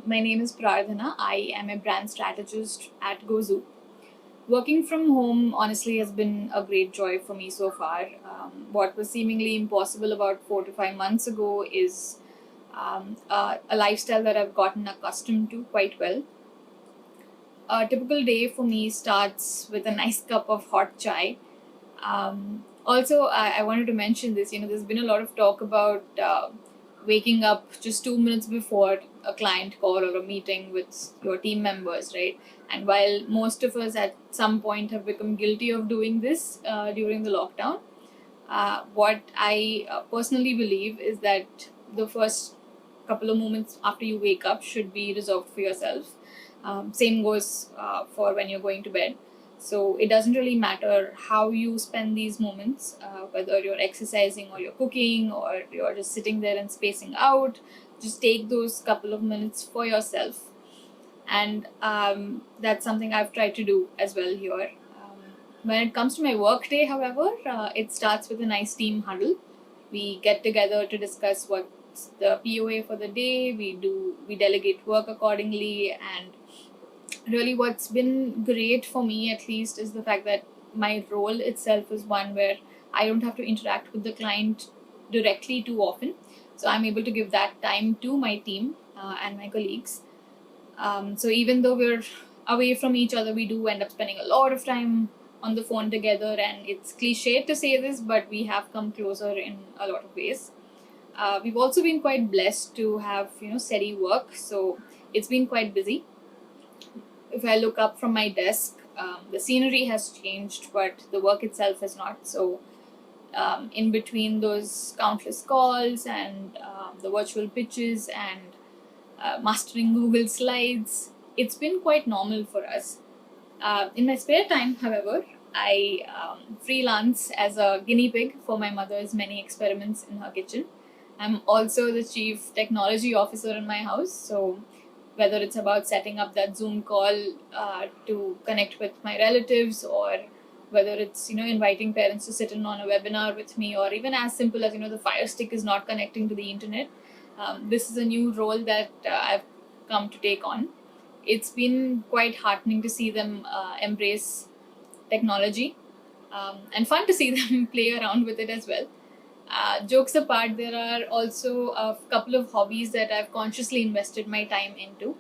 My name is Prardhana. I am a brand strategist at Gozoop. Working from home honestly has been a great joy for me so far. What was seemingly impossible about 4 to 5 months ago is a lifestyle that I've gotten accustomed to quite well. A typical day for me starts with a nice cup of hot chai. I wanted to mention this. There's been a lot of talk about waking up just 2 minutes before a client call or a meeting with your team members, right? And while most of us at some point have become guilty of doing this during the lockdown, what I personally believe is that the first couple of moments after you wake up should be reserved for yourself. Same goes for when you're going to bed. So it doesn't really matter how you spend these moments, whether you're exercising or you're cooking or you're just sitting there and spacing out. Just take those couple of minutes for yourself. And that's something I've tried to do as well here. When it comes to my work day, however, it starts with a nice team huddle. We get together to discuss what's the POA for the day. We delegate work accordingly, and really what's been great for me at least is the fact that my role itself is one where I don't have to interact with the client directly too often. So I'm able to give that time to my team and my colleagues. So even though we're away from each other, we do end up spending a lot of time on the phone together, and it's cliche to say this, but we have come closer in a lot of ways. We've also been quite blessed to have steady work, so it's been quite busy. If I look up from my desk, the scenery has changed, but the work itself has not. So in between those countless calls and the virtual pitches and mastering Google Slides, it's been quite normal for us. In my spare time, however, I freelance as a guinea pig for my mother's many experiments in her kitchen. I'm also the chief technology officer in my house, so whether it's about setting up that Zoom call to connect with my relatives, or whether it's inviting parents to sit in on a webinar with me, or even as simple as the Fire Stick is not connecting to the internet. This is a new role that I've come to take on. It's been quite heartening to see them embrace technology and fun to see them play around with it as well. Jokes apart, there are also a couple of hobbies that I've consciously invested my time into.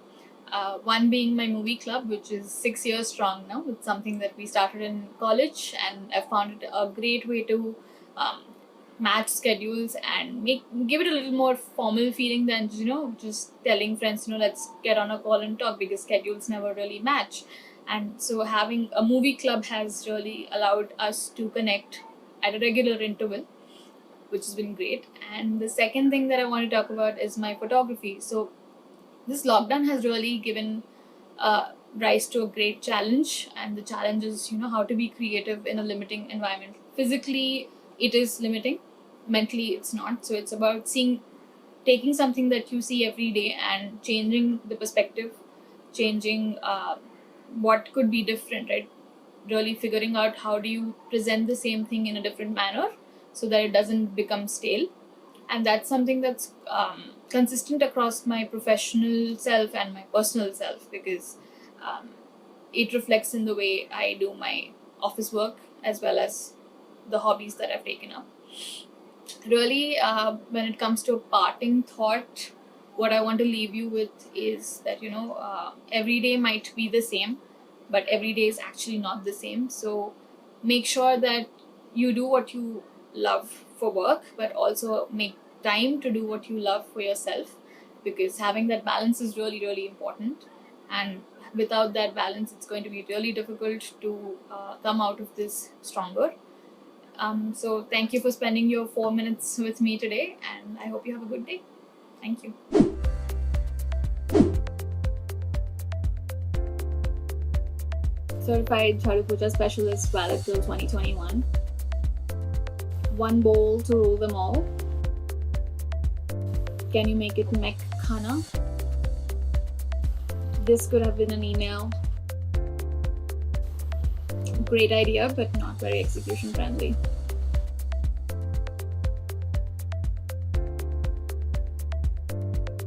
One being my movie club, which is 6 years strong now. It's something that we started in college, and I found it a great way to match schedules and give it a little more formal feeling than just telling friends let's get on a call and talk, because schedules never really match. And so having a movie club has really allowed us to connect at a regular interval, which has been great. And the second thing that I want to talk about is my photography. So this lockdown has really given rise to a great challenge, and the challenge is how to be creative in a limiting environment. Physically, it is limiting. Mentally, it's not. So it's about taking something that you see every day and changing the perspective, changing what could be different, right? Really figuring out how do you present the same thing in a different manner so that it doesn't become stale. And that's something that's consistent across my professional self and my personal self, because it reflects in the way I do my office work as well as the hobbies that I've taken up. Really, when it comes to a parting thought, what I want to leave you with is that every day might be the same, but every day is actually not the same. So make sure that you do what you love for work, but also make time to do what you love for yourself, because having that balance is really, really important. And without that balance, it's going to be really difficult to come out of this stronger. So thank you for spending your 4 minutes with me today, and I hope you have a good day. Thank you. Certified Jhadu Puja Specialist, valid till 2021. One bowl to rule them all. Can you make it Mek Khana? This could have been an email. Great idea, but not very execution friendly.